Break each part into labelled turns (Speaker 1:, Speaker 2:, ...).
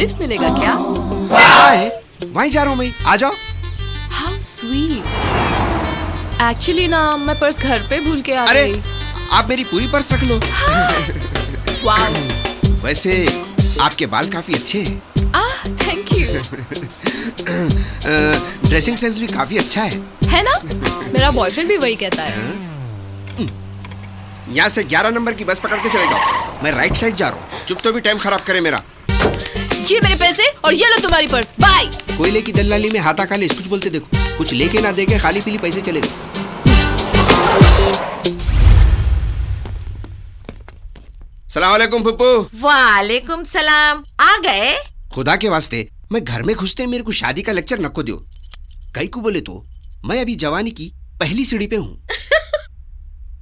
Speaker 1: Lift मिलेगा क्या?
Speaker 2: हाँ है, वहीं जा रहा हूँ मैं, आ जाओ।
Speaker 1: How sweet. एक्चुअली ना मैं पर्स घर पे भूल के आ
Speaker 2: अरे
Speaker 1: गई।
Speaker 2: आप मेरी पूरी पर्स रख लो।
Speaker 1: वाओ।
Speaker 2: वैसे आपके बाल काफी अच्छे हैं।
Speaker 1: Thank you.
Speaker 2: ड्रेसिंग सेंस भी काफी अच्छा
Speaker 1: है ना? मेरा बॉयफ्रेंड भी वही कहता है।
Speaker 2: यहाँ से 11 नंबर की बस पकड़ के चले जाओ, मैं राइट साइड जा रहा हूँ। चुप तो भी टाइम खराब करे मेरा।
Speaker 1: ये मेरे पैसे और ये लो तुम्हारी पर्स, बाय।
Speaker 2: कोयले की दलाली में हाथा खाली कुछ बोलते देखो, कुछ लेके ना देके खाली पीली पैसे चले गए। सलाम वालेकुम पप्पू।
Speaker 3: वालेकुम सलाम। आ गए?
Speaker 2: खुदा के वास्ते मैं घर में घुसते मेरे को शादी का लेक्चर नको दो। कई को बोले तो मैं अभी जवानी की पहली सीढ़ी पे हूँ।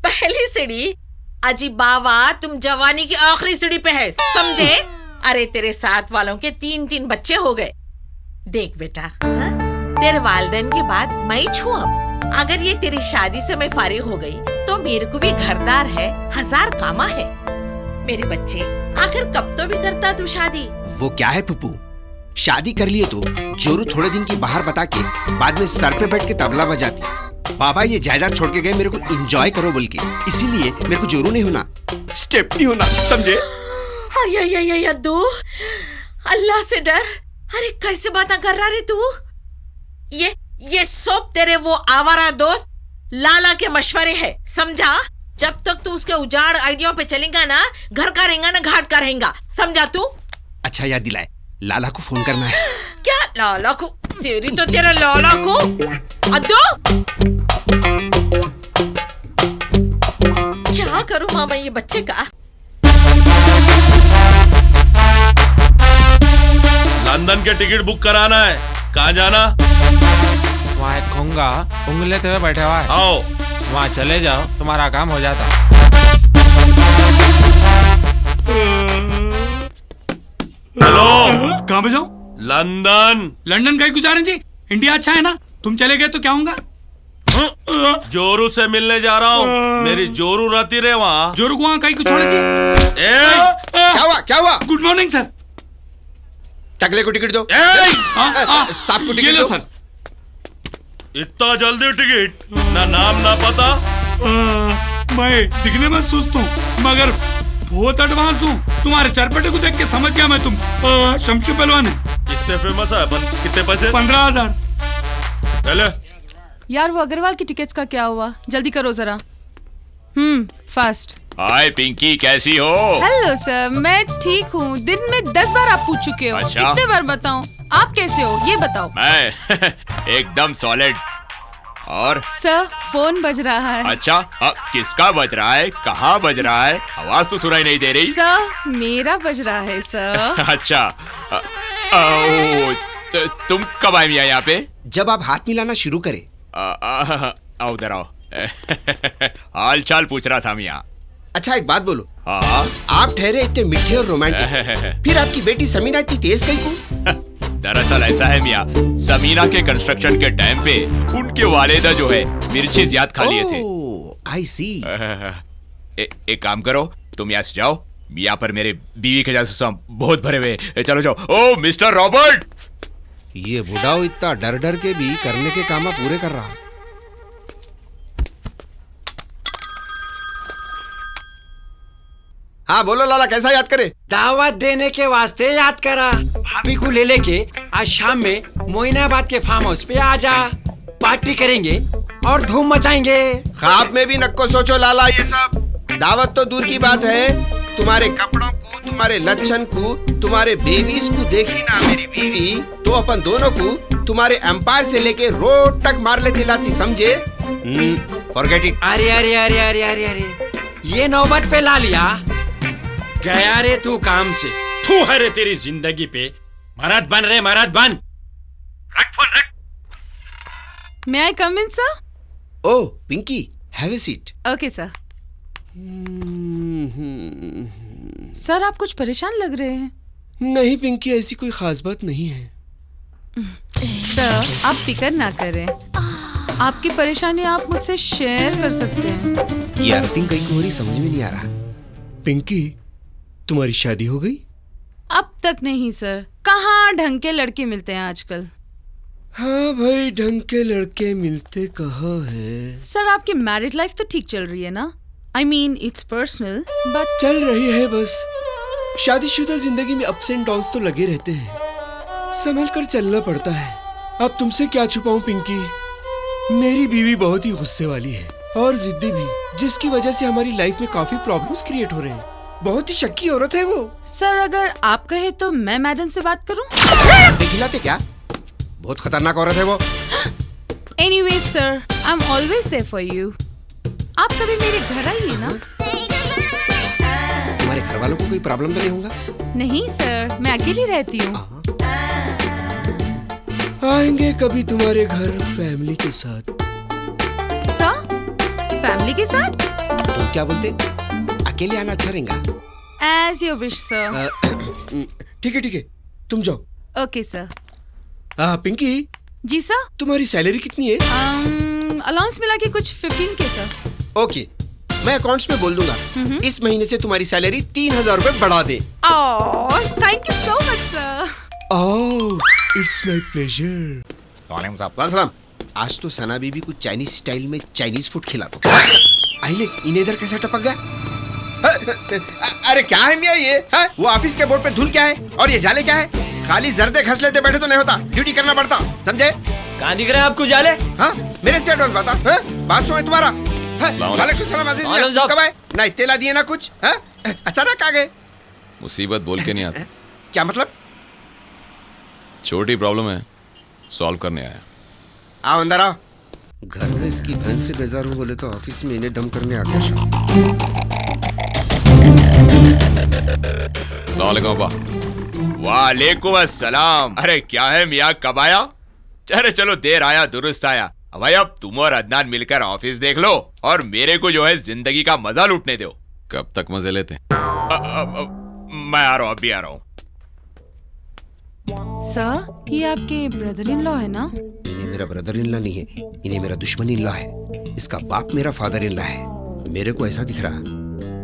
Speaker 3: पहली सीढ़ी? अजी बाबा, तुम जवानी की आखिरी सीढ़ी पे है, समझे? अरे तेरे साथ वालों के 3-3 बच्चे हो गए। देख बेटा, हाँ? तेरे वालिदैन के बाद मैं ही छू अब। अगर ये तेरी शादी से मैं फारिग हो गई तो मेरे को भी घरदार है, 1000 कामा है। मेरे बच्चे, आखिर कब तो भी करता तू शादी?
Speaker 2: वो क्या है पप्पू, शादी कर लिए तो जोरू थोड़े दिन की बाहर बता के बाद में सर पे बैठ के तबला बजाती। बाबा ये जायदाद छोड़ के गए मेरे को एंजॉय करो बोल के, इसीलिए मेरे को जोरू नहीं होना, स्टेप नहीं होना, समझे?
Speaker 3: अद्दू, अल्लाह से डर। अरे कैसे बातें कर रहा रे तू? ये सब तेरे वो आवारा दोस्त लाला के मशवरे है, समझा? जब तक तू उसके उजाड़ आइडिया पे चलेगा ना, घर का रहेगा ना घाट का रहेगा, समझा तू?
Speaker 2: अच्छा याद दिलाए, लाला को फोन करना है।
Speaker 3: क्या लाला को? तेरी तो तेरा लाला को। अद्दू, क्या करूं मामा ये बच्चे का?
Speaker 4: लंदन के टिकट बुक कराना है, कहाँ जाना?
Speaker 5: वहाँ एक खोंगा उंगले हुए बैठे हुआ है,
Speaker 4: आओ
Speaker 5: वहाँ चले जाओ, तुम्हारा काम हो जाता।
Speaker 4: हेलो,
Speaker 6: कहाँ पे जाऊँ?
Speaker 4: लंदन।
Speaker 6: लंदन का ही गुजारें जी, इंडिया अच्छा है ना? तुम चले गए तो क्या होगा?
Speaker 4: जोरू से मिलने जा रहा हूँ, मेरी जोरू रहती रहे वहाँ।
Speaker 6: जोरू को वहाँ कहीं कुछ छोड़े जी।
Speaker 2: क्या हुआ, क्या हुआ?
Speaker 6: Good morning sir.
Speaker 2: टकले को टिकट दो। सांप को
Speaker 6: ये
Speaker 2: टिकट
Speaker 6: लो
Speaker 2: दो।
Speaker 6: सर।
Speaker 4: इतना जल्दी टिकट? ना नाम ना पता।
Speaker 6: मैं दिखने में सुस्त हूँ मगर बहुत एडवांस हूँ। तुम्हारे चरपटे को देख के समझ गया मैं तुम शमशू पहलवान है।
Speaker 4: कितने फेमस है? कितने पैसे?
Speaker 6: 15,000।
Speaker 4: पहले
Speaker 1: यार वो अग्रवाल की टिकट्स का क्या हुआ? जल्दी करो जरा। फास्ट।
Speaker 7: हाय पिंकी, कैसी हो?
Speaker 1: हेलो सर, मैं ठीक हूँ। दिन में 10 बार आप पूछ चुके हो।
Speaker 7: अच्छा?
Speaker 1: कितने बार बताऊँ? आप कैसे हो ये बताओ।
Speaker 7: मैं एकदम सॉलिड। और
Speaker 1: सर फोन बज रहा है।
Speaker 7: अच्छा, किसका बज रहा है? कहाँ बज रहा है? आवाज तो सुनाई नहीं दे रही।
Speaker 1: सर मेरा बज रहा है सर।
Speaker 7: अच्छा, तुम कब आई मियां यहाँ पे?
Speaker 2: जब आप हाथ मिलाना शुरू करें।
Speaker 7: आओ उधर आओ। हाल चाल पूछ रहा था मियां।
Speaker 2: अच्छा एक बात बोलो,
Speaker 7: हाँ?
Speaker 2: आप ठहरे इतने मीठे और रोमांटिक, फिर आपकी बेटी समीना इतनी तेज कहीं को?
Speaker 7: दरअसल ऐसा है मियां, समीना के कंस्ट्रक्शन के टाइम पे उनके वालिदा जो है मिर्ची ज्यादा खा लिए थे।
Speaker 2: आई सी।
Speaker 7: एक काम करो, तुम यहाँ से जाओ, यहाँ पर मेरे बीवी के जासूस बहुत भरे हुए। चलो जाओ। ओ मिस्टर रॉबर्ट।
Speaker 2: ये बुढ़ाओ इतना डर डर के भी करने के काम पूरे कर रहा। हाँ बोलो लाला, कैसा याद करे?
Speaker 8: दावत देने के वास्ते याद करा। भाभी को ले लेके आज शाम में मोइनाबाद के फार्म हाउस पे आ जा। पार्टी करेंगे और धूम मचाएंगे।
Speaker 2: ख्वाब में भी नको सोचो लाला ये सब। दावत तो दूर की बात है, तुम्हारे कपड़ों को, तुम्हारे लच्छन को, तुम्हारे बेबीज को देखी ना मेरी बीवी तो अपन दोनों को तुम्हारे एम्पायर से लेके रोड तक मार ले दिलाती, समझे? Forget it.
Speaker 8: अरे अरे अरे अरे अरे अरे, ये नौबत पे ला लिया। गया रे तू काम से।
Speaker 6: तू है रे तेरी जिंदगी पे। मरद बन रे, मरद बन। रख फोन रख।
Speaker 1: May I come in, sir?
Speaker 2: Oh Pinky, have a seat.
Speaker 1: Okay, sir. Sir आप कुछ परेशान लग रहे हैं।
Speaker 2: नहीं पिंकी, ऐसी कोई खास बात नहीं है।
Speaker 1: सर आप फिक्र ना करें, आपकी परेशानी आप मुझसे शेयर कर सकते हैं।
Speaker 2: ये अर्थिंग कहीं को हो रही समझ में नहीं आ रहा। पिंकी, तुम्हारी शादी हो गई?
Speaker 1: अब तक नहीं सर, कहाँ ढंग के लड़के मिलते हैं आजकल।
Speaker 2: हाँ भाई, ढंग के लड़के मिलते कहाँ हैं?
Speaker 1: सर आपकी मैरिड लाइफ तो ठीक चल रही है ना? I mean it's personal but
Speaker 2: चल रही है बस। शादीशुदा जिंदगी में अप्स एंड डाउन्स तो लगे रहते हैं, संभल कर चलना पड़ता है। अब तुमसे क्या छुपाऊं पिंकी, मेरी बीवी बहुत ही गुस्से वाली है और जिद्दी भी, जिसकी वजह से हमारी लाइफ में काफी प्रॉब्लम्स क्रिएट हो रहे हैं। बहुत ही शक्की औरत है वो।
Speaker 1: सर अगर आप कहे तो मैं मैडम से बात करूं?
Speaker 2: दिखलाते क्या? बहुत खतरनाक औरत है वो।
Speaker 1: Anyway sir, I am always there for you. आप कभी मेरे घर आइए ना।
Speaker 2: तुम्हारे घर वालों को कोई प्रॉब्लम तो नहीं होगा?
Speaker 1: नहीं सर, मैं अकेली रहती हूँ।
Speaker 2: आएंगे कभी तुम्हारे घर फैमिली के साथ।
Speaker 1: सर फैमिली के साथ?
Speaker 2: तुम क्या बोलते? अकेले आना अच्छा रहेगा।
Speaker 1: As your wish sir.
Speaker 2: ठीक है, तुम जाओ।
Speaker 1: Okay sir.
Speaker 2: पिंकी,
Speaker 1: जी सर।
Speaker 2: तुम्हारी सैलरी कितनी है?
Speaker 1: अलाउंस मिला के कुछ 15 के सर।
Speaker 2: ओके, मैं अकाउंट्स में बोल दूंगा इस महीने से तुम्हारी सैलरी 3000 रुपए बढ़ा दे।
Speaker 1: Thank you so much sir.
Speaker 2: It's my pleasure.
Speaker 7: वालेकुम साहब।
Speaker 2: वालेकुम। आज तो सना बीबी को चाइनीज स्टाइल में चाइनीज फूड खिला दो। आइले, इन्हें इधर कैसे टपक गया? अरे क्या है मियां ये? वो ऑफिस के बोर्ड पे धूल क्या है और ये जाले क्या है? खाली जर्दे घस लेते बैठे तो नहीं होता, ड्यूटी करना पड़ता, समझे?
Speaker 8: कहाँ दिख रहा है आपको जाले?
Speaker 2: हाँ, मेरे से एडवांस बता। बात सुनो तुम्हारा। वालेकुम सलाम अजीज मियां, कब आए? ना इत्तेला दिए ना कुछ। अचानक आ गए।
Speaker 9: मुसीबत बोल के नहीं आती।
Speaker 2: क्या मतलब?
Speaker 9: छोटी प्रॉब्लम है, सॉल्व करने आया।
Speaker 2: आओ अंदर आओ। घर में इसकी बहन से बेजार हूँ बोले तो ऑफिस में इन्हें दम करने आ गया।
Speaker 9: अस्सलामुअलैकुम अब्बा।
Speaker 7: वालेकुम अस्सलाम। अरे क्या है मियाँ, कब आया? अरे चलो, देर आया दुरुस्त आया। भाई अब तुम और अदनान मिलकर ऑफिस देख लो और मेरे को जो है जिंदगी का मजा लूटने दो।
Speaker 9: कब तक मजे लेते?
Speaker 7: मैं आ रहा हूँ, अभी आ रहा हूँ।
Speaker 1: सर ये आपके ब्रदर इन लॉ है ना?
Speaker 2: इन्हें मेरा ब्रदर इन लॉ नहीं है, इन्हें मेरा दुश्मन इन लॉ है। इसका बाप मेरा फादर इन लॉ है। मेरे को ऐसा दिख रहा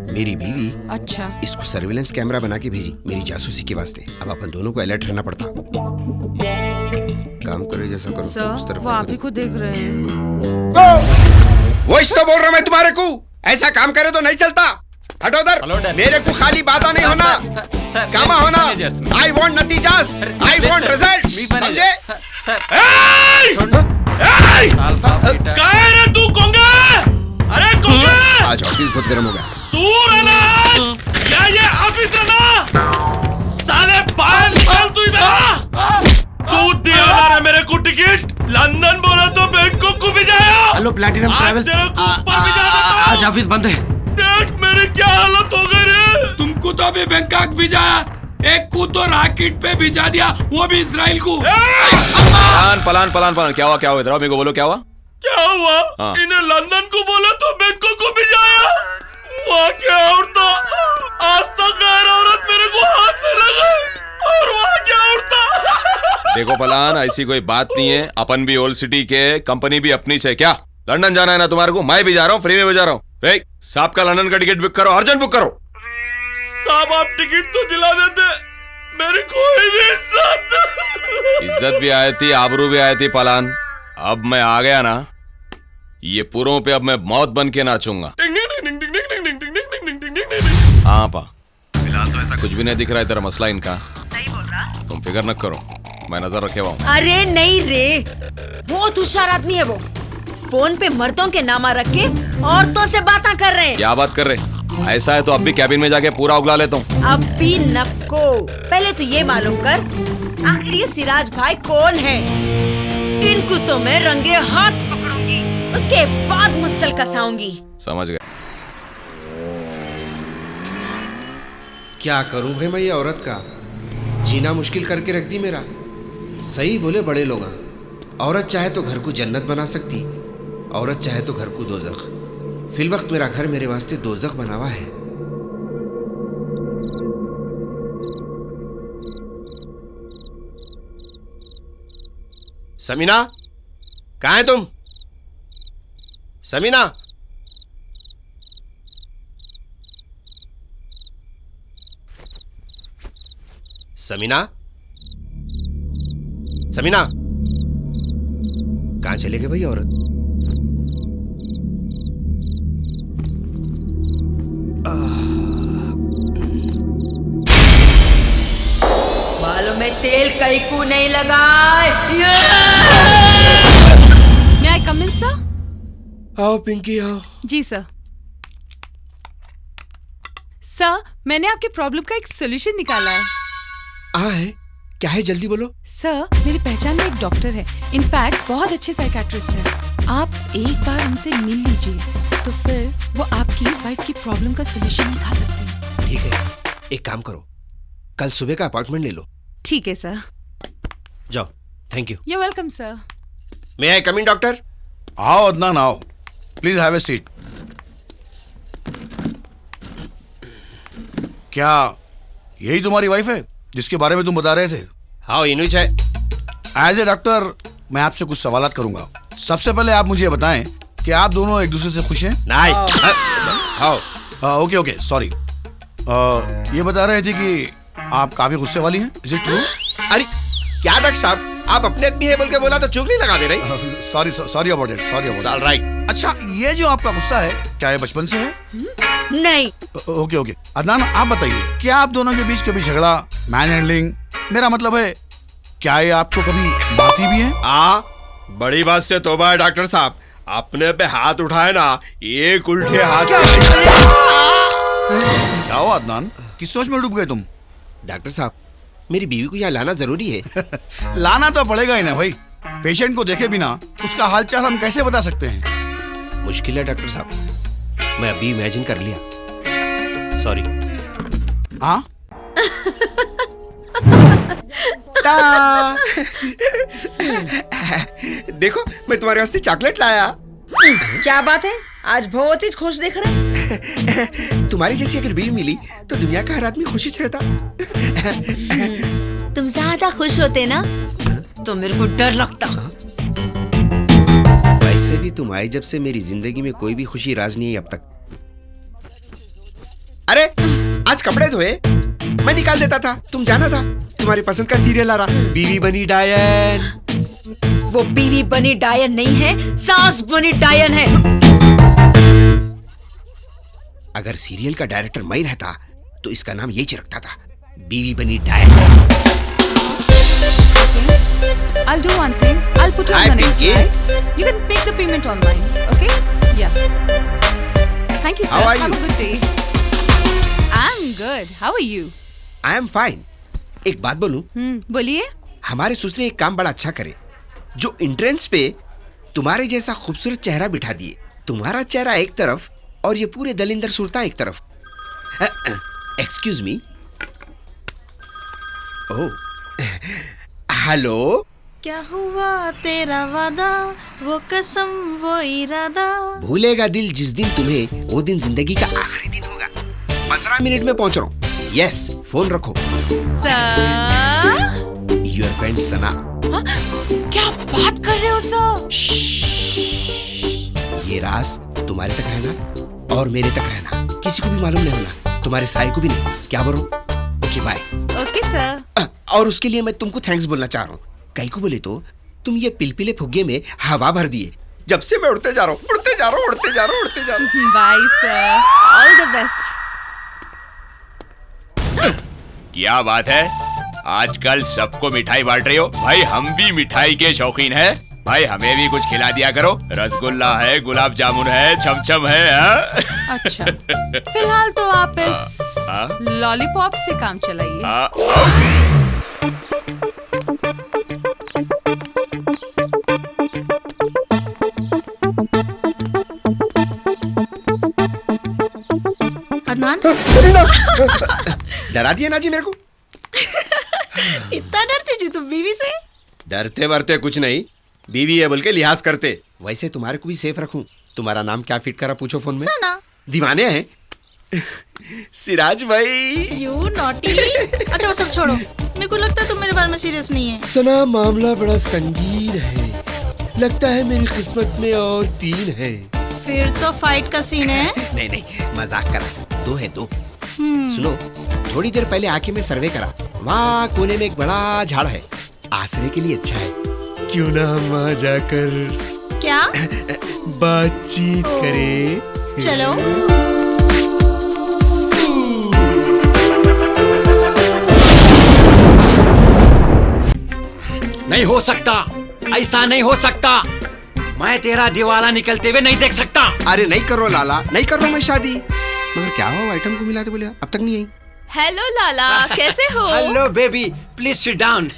Speaker 2: मेरी बीवी
Speaker 1: अच्छा
Speaker 2: इसको सर्विलेंस कैमरा बना के भेजी मेरी जासूसी के वास्ते। अब अपन दोनों को अलर्ट रहना पड़ता। काम करे जैसा करो।
Speaker 1: सर
Speaker 2: उस तरफ
Speaker 1: वो आप ही को देख रहे हैं।
Speaker 2: वो तो बोल रहा मैं तुम्हारे को, ऐसा काम करे तो नहीं चलता। हटो उधर। मेरे को खाली बात नहीं होना, कामा होना। आई वांट नतीजास, आई वांट रिजल्ट, समझे?
Speaker 4: कहाँ रे तू कोंगे? अरे कोंगे!
Speaker 2: आज ऑफिस बहुत गर्म हो गया।
Speaker 4: तू रहना या ये ऑफिस रहना? साले बाहर निकल तू इधर। तू दिया ना मेरे को टिकट, लंदन बोला तो बैंकॉक को भी जाया।
Speaker 2: हेलो प्लैटिनम ट्रैवल, आज ऑफिस बंद है।
Speaker 4: देख मेरी क्या हालत हो गई रे।
Speaker 6: तुमको तो अभी बैंकॉक भिजाया, एक को तो रॉकेट पे भिजा दिया, वो भी इजराइल को।
Speaker 9: पलान क्या हुआ इधर? मेरे को बोलो क्या हुआ?
Speaker 4: क्या हुआ?
Speaker 9: हाँ।
Speaker 4: इन्हें लंदन को बोला तो बैंकॉक को भी जाया। वहाँ क्या औरता, आज तक गैर औरत मेरे को हाथ में लगाई और वहाँ क्या औरता।
Speaker 9: देखो पलान, ऐसी कोई बात नहीं है। अपन भी ओल्ड सिटी के, कंपनी भी अपनी से। क्या लंदन जाना है ना तुम्हारे को? मैं भी जा रहा हूँ, फ्री में भी जा रहा हूँ। साहब का लंदन का टिकट बुक करो, अर्जेंट बुक करो।
Speaker 4: साहब आप टिकट तो दिला देते, मेरी कोई भी
Speaker 9: इज्जत भी आई थी, आबरू भी आई थी पलान। अब मैं आ गया ना, ये पुरों पे अब मैं मौत बन के नाचूंगा। हाँ पा, कुछ भी नहीं दिख रहा है तेरा मसला इनका। तुम फिक्र न करो, मैं नजर रखे हुआ हूँ।
Speaker 10: अरे नहीं रे, बहुत होशियार आदमी है वो। फोन पे मर्दों के नामा रख के औरतों से बातें कर रहे हैं।
Speaker 9: क्या बात कर रहे? ऐसा है तो अब भी कैबिन में जाके पूरा उगला लेता हूँ।
Speaker 10: अब भी नपको, पहले तो ये मालूम कर आखिर ये सिराज भाई कौन है। इनको तो मैं रंगे हाथ पकड़ूंगी, उसके बाद मुसल कसाऊंगी।
Speaker 9: समझ गए?
Speaker 2: क्या करूं भाई मैं ये औरत का जीना मुश्किल करके रख दी मेरा। सही बोले बड़े लोग, औरत चाहे तो घर को जन्नत बना सकती, औरत चाहे तो घर को दोजख। फिल वक्त मेरा घर मेरे वास्ते दोजख बना हुआ है। समीना, कहाँ है तुम? समीना, समीना, समीना, कहाँ चले गए भाई औरत?
Speaker 10: बालों में तेल कहीं को नहीं लगाए।
Speaker 1: May I come in, sir?
Speaker 2: आओ पिंकी आओ।
Speaker 1: जी सर। सर, मैंने आपकी प्रॉब्लम का एक सोल्यूशन निकाला है।
Speaker 2: है क्या है, जल्दी बोलो।
Speaker 1: सर, मेरी पहचान में एक डॉक्टर है, इनफैक्ट बहुत अच्छे साइकेट्रिस्ट हैं। आप एक बार उनसे मिल लीजिए, तो फिर वो आपकी वाइफ की प्रॉब्लम का सोल्यूशन निकाल सकते हैं।
Speaker 2: ठीक है, एक काम करो, कल सुबह का अपॉइंटमेंट ले लो।
Speaker 1: ठीक है सर।
Speaker 2: जाओ। Thank you.
Speaker 1: You're welcome, sir.
Speaker 2: May I come in doctor?
Speaker 11: आओ अदनान आओ, प्लीज हैव ए सीट। क्या यही तुम्हारी वाइफ है जिसके बारे में तुम बता रहे थे?
Speaker 2: हाँ, इनुच है।
Speaker 11: एज ए डॉक्टर मैं आपसे कुछ सवालात करूंगा। सबसे पहले आप मुझे बताएं कि आप दोनों एक दूसरे से खुश हैं?
Speaker 2: नहीं। हाँ।
Speaker 11: Okay okay sorry. ये बता रहे थे कि आप काफी गुस्से वाली हैं, इज इट ट्रू?
Speaker 2: अरे क्या डॉक्टर साहब, आप अपने आदमी है बोल के बोला तो चुगली लगा दे रहे।
Speaker 11: Sorry about it, sorry about
Speaker 2: all right.
Speaker 11: अच्छा, ये जो आपका गुस्सा है क्या ये बचपन से है?
Speaker 10: नहीं।
Speaker 11: ओके ओके अदनान, आप बताइए क्या आप दोनों के बीच कभी झगड़ा, मैन हैंडलिंग, मेरा मतलब है क्या ये आपको कभी मारती भी है?
Speaker 2: बड़ी बात से तौबा है डॉक्टर साहब, अपने पे हाथ उठाए ना, एक उल्टे हाथ से।
Speaker 11: क्या हुआ अदनान, किस सोच में डूब गए तुम?
Speaker 2: डॉक्टर साहब, मेरी बीवी को यहाँ लाना जरूरी है।
Speaker 11: लाना तो पड़ेगा ही ना भाई, पेशेंट को देखे बिना उसका हालचाल हम कैसे बता सकते हैं?
Speaker 2: मुश्किल है डॉक्टर साहब, मैं अभी इमेजिन कर लिया। सॉरी।
Speaker 11: हाँ
Speaker 2: देखो, मैं तुम्हारे वास्ते चॉकलेट लाया।
Speaker 10: क्या बात है, आज बहुत ही खुश दिख रहे हैं।
Speaker 2: तुम्हारी जैसी अगर बीवी मिली तो दुनिया का हर आदमी खुशी रहता।
Speaker 10: तुम ज्यादा खुश होते ना तो मेरे को डर लगता।
Speaker 2: वैसे भी तुम आई जब से मेरी जिंदगी में कोई भी खुशी राज नहीं है अब तक। अरे आज कपड़े धोए, मैं निकाल देता था, तुम जाना था। तुम्हारी पसंद का सीरियल आ रहा, बीवी बनी डायन।
Speaker 10: वो बीवी बनी डायन नहीं है, सास बनी डायन है।
Speaker 2: अगर सीरियल का डायरेक्टर मैं रहता तो इसका नाम यही रखता था, बीवी बनी डायन।
Speaker 1: I'll do one thing. I'll put you on the next flight. You can make the payment online. Okay? Yeah. Thank you, sir.
Speaker 2: How are
Speaker 1: Have
Speaker 2: you?
Speaker 1: a good day. I'm good. How are you?
Speaker 2: I am fine. एक बात बोलूं?
Speaker 1: बोलिए।
Speaker 2: हमारे ससुर एक काम बड़ा अच्छा करे, जो एंट्रेंस पे तुम्हारे जैसा खूबसूरत चेहरा बिठा दिए। तुम्हारा चेहरा एक तरफ और ये पूरे दलिंदर सुरता एक तरफ। Excuse me. Oh, hello.
Speaker 12: क्या हुआ तेरा वादा, वो कसम वो इरादा।
Speaker 2: भूलेगा दिल जिस दिन तुम्हें, वो दिन जिंदगी का आखिरी दिन होगा। 15 मिनट में पहुंच रहा हूँ। यस, फोन रखो।
Speaker 1: सर,
Speaker 2: योर फ्रेंड सना।
Speaker 1: क्या बात कर रहे हो सर?
Speaker 2: ये राज तुम्हारे तक रहना और मेरे तक रहना, किसी को भी मालूम नहीं होना, तुम्हारे साय को भी नहीं। क्या बोलो? Okay bye.
Speaker 1: Okay sir.
Speaker 2: और उसके लिए मैं तुमको थैंक्स बोलना चाह रहा हूँ। कहीं को बोले तो तुम ये पिलपिले फुग्गे में हवा भर दिए। जब से मैं उड़ते जा रहा हूँ, उड़ते जा रहा हूँ, उड़ते जा रहा हूँ, उड़ते जा रहा हूँ।
Speaker 1: Bye sir, all the best.
Speaker 7: क्या बात है, आजकल सबको मिठाई बांट रही हो। भाई हम भी मिठाई के शौकीन हैं। भाई हमें भी कुछ खिला दिया करो। रसगुल्ला है, गुलाब जामुन है, छमछम है।
Speaker 1: अच्छा, फिलहाल तो आप इस लॉलीपॉप से काम चलाइए।
Speaker 12: अदनान,
Speaker 2: डरा दिया ना जी मेरे को।
Speaker 12: इतना डरते जी तुम बीवी से?
Speaker 2: डरते वरते कुछ नहीं, बीवी है बोल के लिहाज करते। वैसे तुम्हारे को भी सेफ रखूं। तुम्हारा नाम क्या फिट करा पूछो फोन में।
Speaker 12: सना।
Speaker 2: दीवाने हैं। सिराज भाई।
Speaker 12: You naughty. अच्छा वो सब छोड़ो, मेरे को लगता है तुम मेरे बारे में सीरियस नहीं है।
Speaker 2: सना, मामला बड़ा संगीन है, लगता है मेरी किस्मत में और 3 है।
Speaker 12: फिर तो फाइट का सीन है।
Speaker 2: नहीं नहीं, मजाक करा, 2 है 2। सुनो, थोड़ी देर पहले आके मैं सर्वे करा, वहाँ कोने में एक बड़ा झाड़ है, आसरे के लिए अच्छा है। क्यों ना हम वहाँ जाकर
Speaker 12: क्या?
Speaker 2: बातचीत करें?
Speaker 12: चलो।
Speaker 8: नहीं हो सकता, ऐसा नहीं हो सकता। मैं तेरा दिवाला निकलते हुए नहीं देख सकता।
Speaker 2: अरे नहीं करो लाला, नहीं कर रहा मैं शादी। मगर क्या हुआ, आइटम को मिलाते बोले अब तक नहीं आई।
Speaker 10: हेलो लाला, कैसे हो?
Speaker 8: Hello baby, please sit down.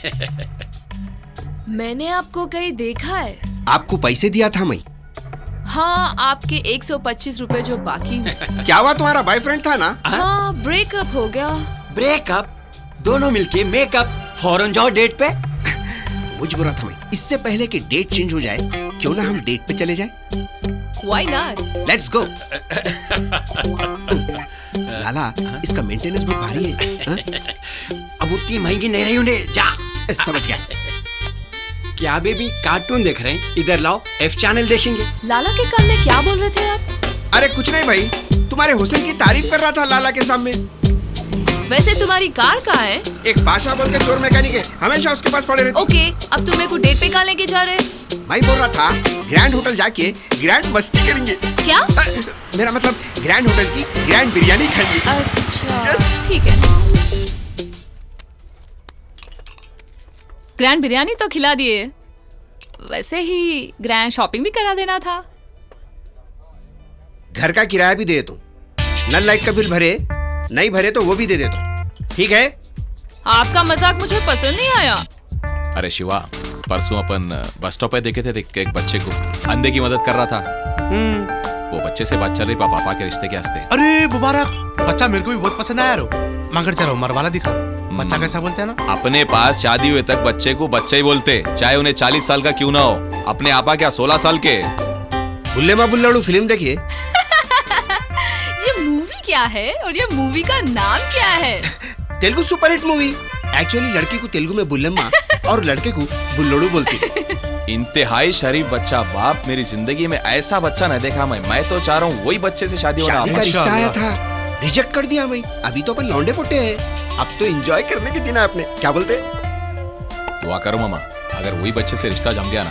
Speaker 10: मैंने आपको कहीं देखा है।
Speaker 2: आपको पैसे दिया था मैं।
Speaker 10: हाँ, आपके 125 रुपए जो बाकी हैं।
Speaker 2: क्या हुआ, तुम्हारा बॉयफ्रेंड था ना?
Speaker 10: हाँ, ब्रेकअप हो गया।
Speaker 8: ब्रेकअप? दोनों मिलके मेकअप, फौरन जाओ डेट पे।
Speaker 2: मुझ बुरा था मैं, इससे पहले कि डेट चेंज हो जाए, क्यों ना हम डेट पे चले जाए?
Speaker 10: Why not?
Speaker 2: Let's go. लाला, इसका मेंटेनेंस बहुत भारी है। हाँ?
Speaker 8: अब उतनी महंगी नहीं रही उन्हें, जा।
Speaker 2: समझ गया।
Speaker 8: क्या बेबी, कार्टून देख रहे हैं? इधर लाओ, F चैनल देखेंगे।
Speaker 10: लाला के कान में क्या बोल रहे थे आप?
Speaker 2: अरे कुछ नहीं भाई, तुम्हारे हुस्न की तारीफ कर रहा था लाला के सामने।
Speaker 10: वैसे तुम्हारी कार कहाँ है?
Speaker 2: एक पाशा बोल के चोर मैकेनिक है, हमेशा उसके पास पड़े रहते।
Speaker 10: ओके, अब तुम मेरे को डेट पे कहाँ लेके जा रहे?
Speaker 2: मैं बोल रहा था ग्रैंड होटल जाके ग्रैंड मस्ती करेंगे।
Speaker 10: क्या?
Speaker 2: मेरा मतलब ग्रैंड होटल की ग्रैंड बिरयानी खाएंगे।
Speaker 10: अच्छा, ठीक है। ग्रैंड बिरयानी तो खिला दिए, वैसे ही ग्रैंड शॉपिंग भी करा देना था।
Speaker 2: घर का किराया भी दे दूं, नल लाइट का बिल भरे, नहीं भरे तो वो भी दे देता हूं, ठीक है?
Speaker 10: आपका मजाक मुझे पसंद नहीं आया।
Speaker 9: अरे शिवा, परसों अपन बस स्टॉप पे देखे थे एक बच्चे को अंधे की मदद कर रहा था। वो बच्चे से बात चल रही पापा के रिश्ते के वास्ते।
Speaker 5: अरे मुबारक, बच्चा मेरे को भी बहुत पसंद आया रो। मगर चलो उम्र वाला दिखा, बच्चा कैसा बोलते हैं ना?
Speaker 9: अपने पास शादी हुए तक बच्चे को बच्चे ही बोलते, चाहे उन्हें 40 साल का क्यों ना हो। अपने आपा क्या 16 साल के।
Speaker 2: बुल्ले माँ बुल्लाड़ू फिल्म देखिए।
Speaker 10: ये मूवी क्या है और ये मूवी का नाम क्या है?
Speaker 2: Telugu superhit movie. एक्चुअली लड़की को तेलुगु में बुल्लम्मा और लड़के को बुल्लोड़ू बोलती है।
Speaker 9: इंतहाई शरीफ बच्चा। बाप, मेरी जिंदगी में ऐसा बच्चा नहीं देखा मैं तो चाह रहा हूँ वही बच्चे से शादी होना।
Speaker 2: शादी का रिश्ता आया था, रिजेक्ट कर दिया मैं। अभी तो अपन लौंडे पोटे हैं, अब तो एंजॉय करने के दिन है अपने। क्या बोलते?
Speaker 9: दुआ करो मामा, अगर वही बच्चे से रिश्ता जम गया ना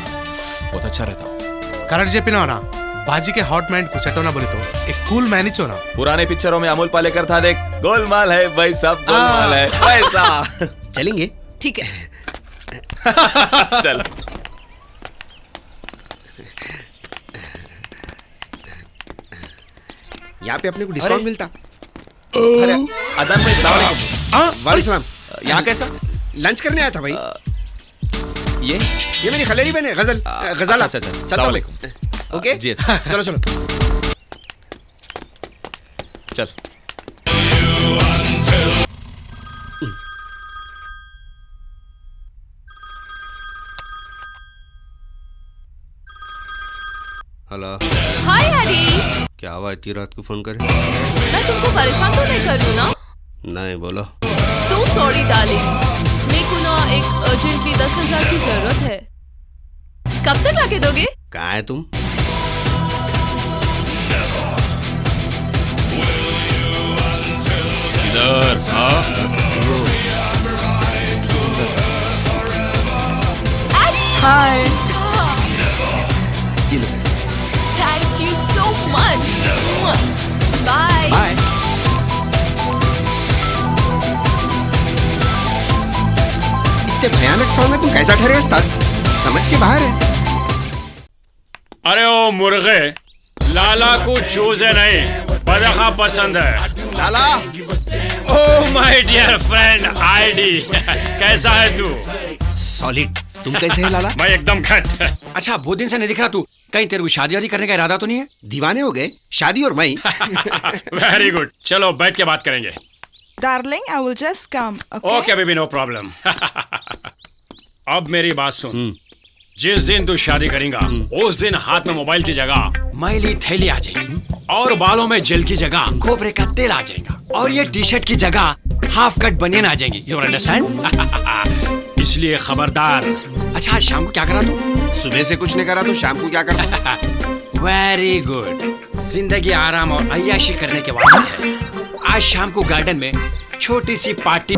Speaker 9: बहुत अच्छा रहता।
Speaker 5: करण जे पिना ना बाजी के हॉट माइंड को सेट होना बोले तो एक कूल मैनेज होना।
Speaker 9: पुराने पिक्चरों में अमोल पालेकर था, देख गोलमाल है भाई साहब, गोलमाल है पैसा।
Speaker 2: चलेंगे?
Speaker 10: ठीक है।
Speaker 9: चल।
Speaker 2: यहाँ पे अपने को डिस्काउंट मिलता।
Speaker 9: अरे अदन भाई, सलाम अलैकुम।
Speaker 2: वालेकुम।
Speaker 9: यहाँ कैसा?
Speaker 2: लंच करने आया था भाई।
Speaker 9: ये
Speaker 2: मेरी खलेरी बहन है, गजल गजाला।
Speaker 9: अच्छा,
Speaker 2: चलता हूँ। ओके
Speaker 9: जी,
Speaker 2: चलो चलो
Speaker 9: चल।
Speaker 2: हेलो।
Speaker 10: हाय हरी।
Speaker 2: क्या हुआ इतनी रात को फोन करे?
Speaker 10: मैं तुमको परेशान तो नहीं कर रही ना?
Speaker 2: नहीं, बोलो।
Speaker 10: So sorry darling, मेरे को ना एक अर्जेंटली 10,000 की जरूरत है। कब तक लाके दोगे?
Speaker 2: कहाँ है तुम?
Speaker 9: इधर।
Speaker 2: Hi.
Speaker 10: Thank you so much. Bye.
Speaker 2: Bye. इतने भयानक सॉन्ग में तुम कैसा ठहरे उस्ताद? समझ के बाहर है।
Speaker 6: अरे ओ मुर्गे, लाला को चूजे नहीं बदखा पसंद है।
Speaker 2: लाला।
Speaker 6: ओह माय डियर फ्रेंड आईडी, कैसा है तू?
Speaker 2: सॉलिड। तुम कैसे है लाला?
Speaker 6: मैं एकदम खत।
Speaker 8: अच्छा, बहुत दिन से नहीं दिख रहा तू। कहीं तेरे को शादी वादी करने का इरादा तो नहीं है?
Speaker 2: दीवाने हो गए शादी और मैं।
Speaker 6: वेरी गुड, चलो बैठ के बात करेंगे।
Speaker 12: Darling, I will just come. Okay?
Speaker 6: Okay baby, no problem. अब मेरी बात सुन, जिस दिन तू शादी करेगा उस दिन हाथ में मोबाइल की जगह मैली थैली आ जाएगी और बालों में जेल की जगह खोपरे का तेल आ जाएगा और ये टी शर्ट की जगह हाफ कट बनियान आ जाएंगी। You understand? इसलिए खबरदार। अच्छा, आज शाम को क्या करा तू?
Speaker 2: सुबह से कुछ नहीं करा तो शाम को क्या करा?
Speaker 6: Very good. जिंदगी आराम और अय्याशी करने के वास्ते है। आज शाम को गार्डन में छोटी सी पार्टी।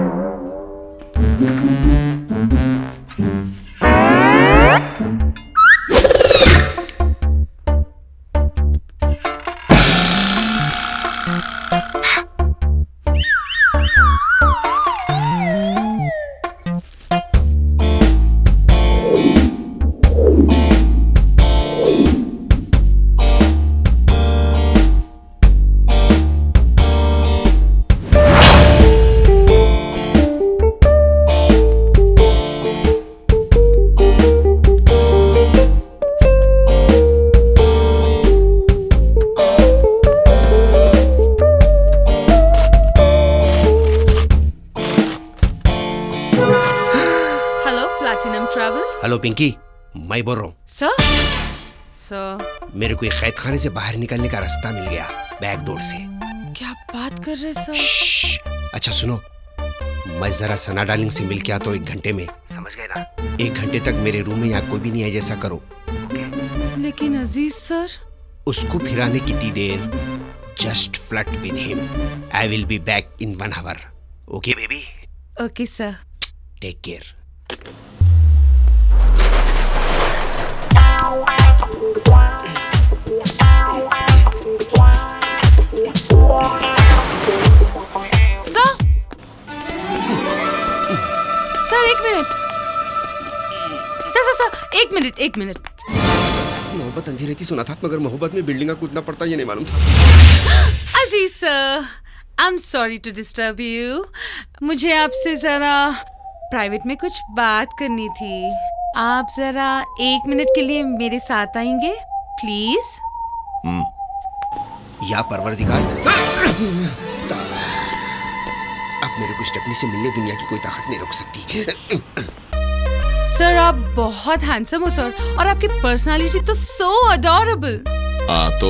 Speaker 2: पिंकी, मैं बोल रहा हूँ।
Speaker 1: सर
Speaker 2: मेरे को एक कैद खाने से बाहर निकलने का रास्ता मिल गया, बैक डोर से।
Speaker 1: क्या बात कर रहे सर?
Speaker 2: अच्छा सुनो, मैं जरा सना डार्लिंग से मिल के आता हूँ 1 घंटे में, समझ गए ना? 1 घंटे तक मेरे रूम में यहाँ कोई भी नहीं है, जैसा करो।
Speaker 1: लेकिन अजीज सर,
Speaker 2: उसको फिराने कितनी देर? Just flirt with him. I will be back in 1 hour। Okay baby?
Speaker 1: Okay sir.
Speaker 2: Take care.
Speaker 1: Sir 1 minute. Sir 1 minute.
Speaker 2: मोहब्बत अंधी रहती सुना था, मगर मोहब्बत में बिल्डिंग का कूदना पड़ता ये नहीं मालूम था।
Speaker 1: Aziz sir, I am sorry to disturb you. मुझे आपसे जरा प्राइवेट में कुछ बात करनी थी। आप जरा 1 मिनट के लिए मेरे साथ आएंगे प्लीज?
Speaker 2: या परवरदिगार, अब मेरे को स्टेपनी से मिलने दुनिया की कोई ताकत नहीं रोक सकती।
Speaker 1: सर आप बहुत हैंडसम हो सर, और आपकी पर्सनालिटी तो सो अडोरेबल।
Speaker 9: तो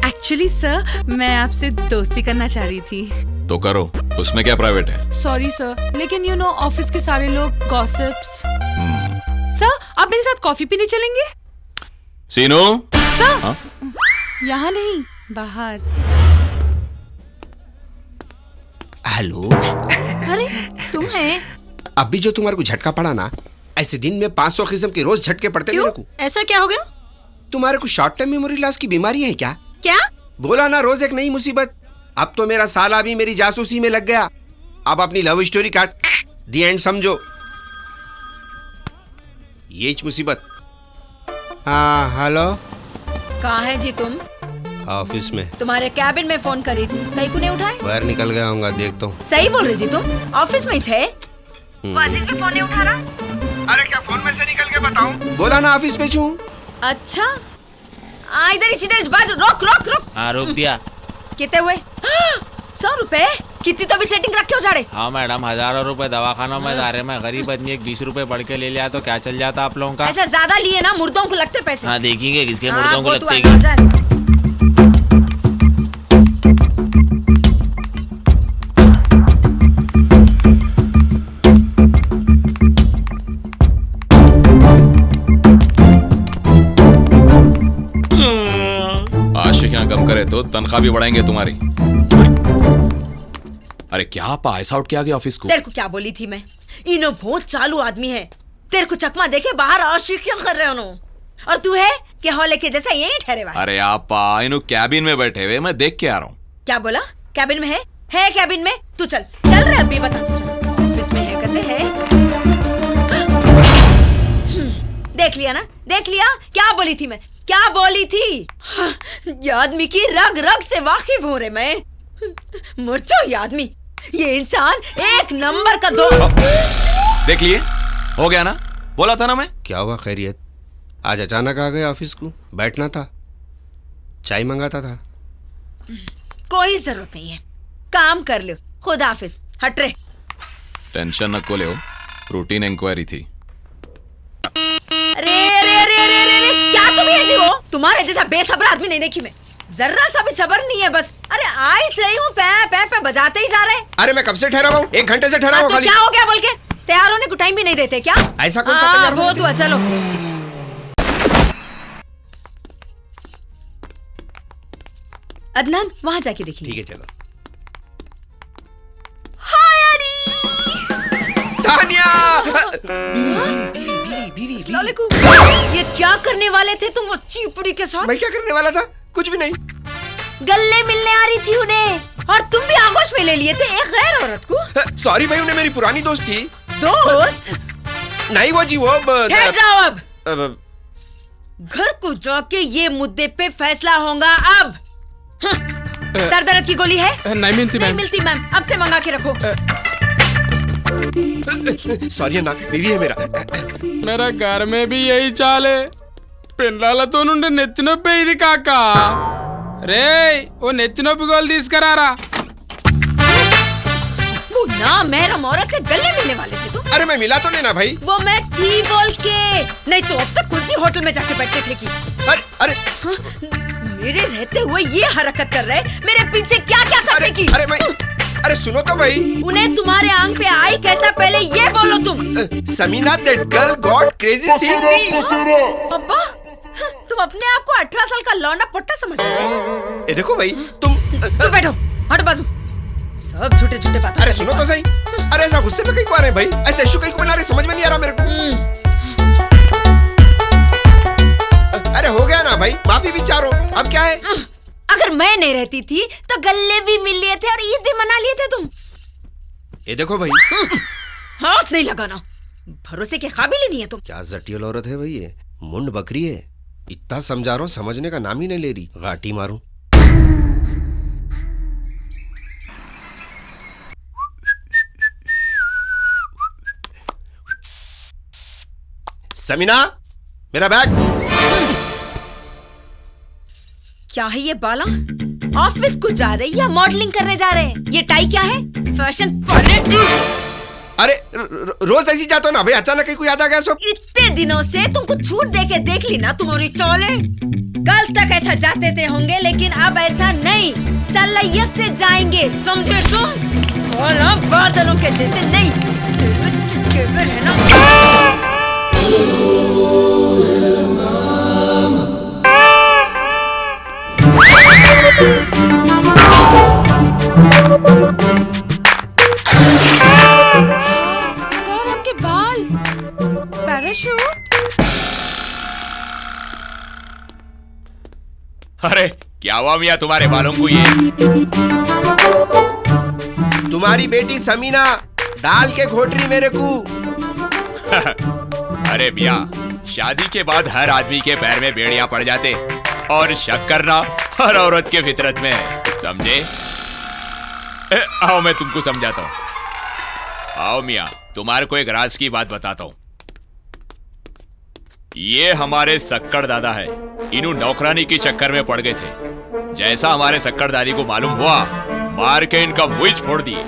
Speaker 1: एक्चुअली सर, मैं आपसे दोस्ती करना चाह रही थी।
Speaker 9: तो करो, उसमें क्या प्राइवेट है?
Speaker 1: सॉरी सर, लेकिन यू नो ऑफिस के सारे लोग गॉसिप्स। सर आप मेरे साथ कॉफी पीने चलेंगे?
Speaker 9: सीनू
Speaker 1: सर यहाँ नहीं, बाहर।
Speaker 2: हेलो।
Speaker 12: अरे तुम है?
Speaker 2: अब भी जो तुम्हारे को झटका पड़ा ना, ऐसे दिन में 500 किस्म के रोज झटके पड़ते मेरे को।
Speaker 12: ऐसा क्या हो गया?
Speaker 2: तुम्हारे को शॉर्ट टर्म मेमोरी लॉस की बीमारी है क्या?
Speaker 12: क्या
Speaker 2: बोला ना, रोज एक नई मुसीबत। अब तो मेरा साला भी मेरी जासूसी में लग गया। अब अपनी लव स्टोरी का दी एंड समझो। ये मुसीबत। हाँ हेलो।
Speaker 10: कहाँ है जी तुम?
Speaker 2: ऑफिस में।
Speaker 10: तुम्हारे कैबिन में फोन करी थी, कहीं को नहीं उठाए?
Speaker 2: बाहर निकल गया होगा, देखता हूँ।
Speaker 10: सही बोल रही जी तुम, ऑफिस में ही थे। वाजिद भी फोन नहीं उठा रहा।
Speaker 2: अरे क्या फोन में से निकल के बताऊं? बोला ना ऑफिस पे हूँ।
Speaker 10: अच्छा इधर ही बाजू। रोक।
Speaker 5: हाँ रोक दिया।
Speaker 10: कितने हुए? 100 रुपए? कितनी तो भी सेटिंग रखे हो जाड़े।
Speaker 5: हाँ मैडम, हजारों रुपए दवाखानों में जा रहे, मैं गरीब आदमी, एक 20 रुपए बढ़ के ले लिया तो क्या चल जाता आप लोगों का?
Speaker 10: ऐसा ज्यादा लिए ना, मुर्दों को लगते पैसे।
Speaker 5: हाँ देखेंगे किसके
Speaker 10: हाँ,
Speaker 5: मुर्दों को
Speaker 10: वो तो
Speaker 5: लगते
Speaker 10: आ जाए।
Speaker 9: आशिकियां कम करे तो तनख्वाह भी बढ़ाएंगे तुम्हारी। अरे क्या आप ऐसा आउट किया गया ऑफिस को?
Speaker 10: तेरे को क्या बोली थी मैं? इनो बहुत चालू आदमी है। तेरे को चकमा देखे बाहर आशिकियां कर रहे हो, और तू है कि हौले के जैसा यहीं ठहरे हुआ।
Speaker 9: अरे आप इनो कैबिन में बैठे हुए, मैं देख के आ रहा हूँ।
Speaker 10: क्या बोला? कैबिन में है कैबिन में? तू चल रहे अभी बता। ऑफिस में है कहते है। देख लिया ना, देख लिया क्या बोली थी मैं, क्या बोली थी? ये आदमी की रग रग से वाकिफ हो रहे मैं। मुर्चो ये आदमी, ये इंसान 1 नंबर का दो।
Speaker 9: देख लिए, हो गया ना, बोला था ना मैं।
Speaker 2: क्या हुआ, खैरियत? आज अचानक आ गए ऑफिस को? बैठना था, चाय मंगाता था।
Speaker 10: कोई जरूरत नहीं है, काम कर लो। खुदा हाफिज, हट रे।
Speaker 9: टेंशन न को ले, रूटीन इंक्वायरी थी।
Speaker 10: अरे क्या तुम है जी? वो तुम्हारे जैसा बेसब्र आदमी नहीं देखी मैं, जरा सा भी सब्र नहीं है बस। अरे आई रही हूँ, पे बजाते ही जा रहे।
Speaker 2: अरे मैं कब से ठहरा हुआ हूँ? 1 घंटे से ठहरा हुआ।
Speaker 10: तो क्या हो गया बोल के? तैयार होने को टाइम भी नहीं देते क्या?
Speaker 2: ऐसा कौन सा तैयार
Speaker 10: बहुत हुआ, चलो। अदनान वहाँ जाके देखिए।
Speaker 2: ठीक है चलो।
Speaker 10: बीवी। ये क्या करने वाले थे तुम वो चीपड़ी के साथ?
Speaker 2: मैं क्या करने वाला था? कुछ भी नहीं।
Speaker 10: गले मिलने आ रही थी उन्हें, और तुम भी आगोश में ले लिए थे एक गैर औरत को।
Speaker 2: सॉरी भाई, उन्हें मेरी पुरानी दोस्त थी।
Speaker 10: दोस्त?
Speaker 2: नहीं वो जी, वो
Speaker 10: ठहर जाओ अब। घर को जाके ये मुद्दे पे फैसला होगा अब। सर दर्द की गोली है?
Speaker 5: नहीं मिलती मैम।
Speaker 10: नहीं मिलती मैम, अब से मंगा के रखो।
Speaker 2: सॉरी ना, बीवी है
Speaker 5: मेरा घर में भी यही चाल है। పిల్లలతో నుండి నెత్తి నొప్పి ఇది కాక రే ఓ నెత్తి నొప్పి గోల్ తీసుకురారా।
Speaker 10: वो ना महरम औरत से गले मिलने वाले थे तुम?
Speaker 2: अरे मैं मिला तो नहीं ना भाई।
Speaker 10: वो मैं थी बोल के, नहीं तो अब तक कुर्सी होटल में जाके बैठते थे की।
Speaker 2: अरे अरे
Speaker 10: मेरे रहते हुए ये हरकत कर रहे, मेरे पीछे क्या क्या करने की।
Speaker 2: अरे मैं, अरे सुनो तो भाई।
Speaker 10: उन्हें तुम्हारे आंख पे आई कैसा पहले ये बोलो तुम।
Speaker 2: Samina, that girl got crazy seeing me।
Speaker 10: अब्बा, तुम अपने आप को 18 साल का लौंडा पट्टा समझ रहे हो?
Speaker 2: ये देखो भाई, तुम
Speaker 10: चुप बैठो, हटो बाजू। सब झूठे झूठे बातें।
Speaker 2: अरे सुनो तो सही। अरे ऐसा गुस्से में कहीं को आ रहे भाई, ऐसे इशू कहीं को बना रहे, समझ में नहीं आ रहा मेरे को। अरे हो गया ना भाई, माफी भी चारो, अब क्या है?
Speaker 10: अगर मैं नहीं रहती थी तो गल्ले भी मिल लिए थे और ईद भी मना लिए थे तुम।
Speaker 2: ये देखो भाई,
Speaker 10: हाथ नहीं लगाना, भरोसे के काबिल ही नहीं है तुम।
Speaker 2: क्या जटिल औरत है भाई ये, मुंड बकरी है। इतना समझा रहा हूँ, समझने का नाम ही नहीं ले रही। घाटी मारूं। समीना, मेरा बैग।
Speaker 10: क्या है ये बाला? ऑफिस को जा रहे या मॉडलिंग करने जा रहे हैं? ये टाई क्या है? Fashion parade?
Speaker 2: अरे रोज ऐसी जाते हो ना भाई, अचानक ही कोई याद आ गया सब।
Speaker 10: इतने दिनों से तुमको छूट दे के देख ली ना तुम्हारी चौले। कल तक ऐसा जाते थे होंगे, लेकिन अब ऐसा नहीं, सलाहियत से जाएंगे, समझे तुम? और बादलों के जैसे नहीं, चिपके हुए रहना।
Speaker 1: सर, आपके बाल, पैराशूट।
Speaker 7: अरे क्या हुआ मियाँ तुम्हारे बालों को ये?
Speaker 2: तुम्हारी बेटी समीना डाल के घोट रही मेरे को।
Speaker 7: अरे मियाँ, शादी के बाद हर आदमी के पैर में बेड़ियां पड़ जाते, और शक करना हर औरत के फितरत में है, समझे? आओ मैं तुमको समझाता हूँ। आओ मियाँ, तुम्हारे को एक राज की बात बताता हूँ। ये हमारे सक्कड़ दादा है, इन्हों नौकरानी के चक्कर में पड़ गए थे। जैसा हमारे सक्कड़ दादी को मालूम हुआ, मार के इनका मुंह फोड़ दिए।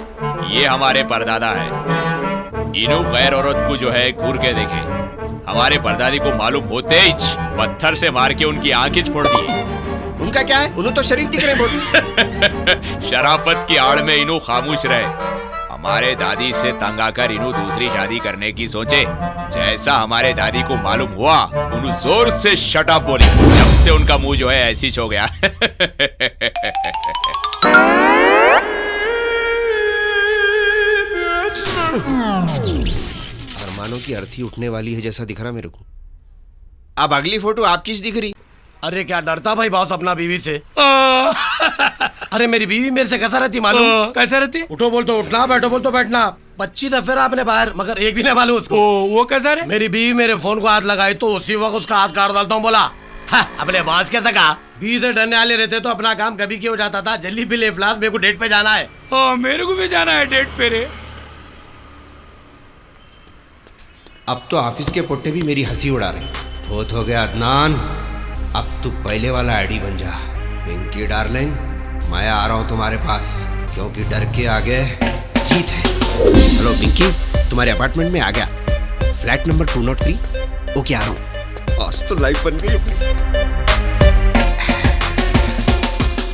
Speaker 7: ये हमारे परदादा है, इन्हों गैर औरत को जो है घूर के देखे। हमारे परदादी को मालूम होते ही पत्थर से मार के उनकी आंखें फोड़ दिए।
Speaker 2: उनका क्या है? उन्होंने तो शरीफ दिख रहे बहुत।
Speaker 7: शराफत की आड़ में इन्हों खामोश रहे। हमारे दादी से तंग आकर इन्हों दूसरी शादी करने की सोचे। जैसा हमारे दादी को मालूम हुआ, उन्होंने जोर से शट अप बोली। जब से उनका मुंह जो है ऐसी हो गया।
Speaker 2: अरमानों की अर्थी उठने वाली है जैसा दिख रहा मेरे को। अब अगली फोटो आपकी दिख रही।
Speaker 13: अरे क्या डरता भाई बॉस अपना बीवी से। अरे मेरी बीवी मेरे से कैसा रहती मालूम?
Speaker 4: कैसा रहती?
Speaker 13: उठो बोल तो उठना, बैठो बोल तो बैठना। 25 दफे आपने बाहर, मगर एक भी नहीं मालूम उसको।
Speaker 4: वो कैसा रे?
Speaker 13: मेरी बीवी मेरे फोन को हाथ लगाई तो उसी वक्त उसका हाथ काट डालता हूँ। बोला अपने बॉस कैसा कहा, बीवी से डरने वाले रहते तो अपना काम कभी क्यों हो जाता था। जल्दी भी ले फिलहाल, मेरे को डेट पे जाना है।
Speaker 4: मेरे को भी जाना है डेट पे रे।
Speaker 2: अब तो ऑफिस के पोट्टे भी मेरी हंसी उड़ा रहे। बहुत हो गया अदनान, अब तू पहले वाला आईडी बन जा। पिंकी डार्लिंग, मैं आ रहा हूँ तुम्हारे पास, क्योंकि डर के आगे जीत है। हेलो पिंकी, तुम्हारे अपार्टमेंट में आ गया, फ्लैट नंबर 203। ओके, आ रहा हूँ। आज तो लाइफ बन गई अपनी।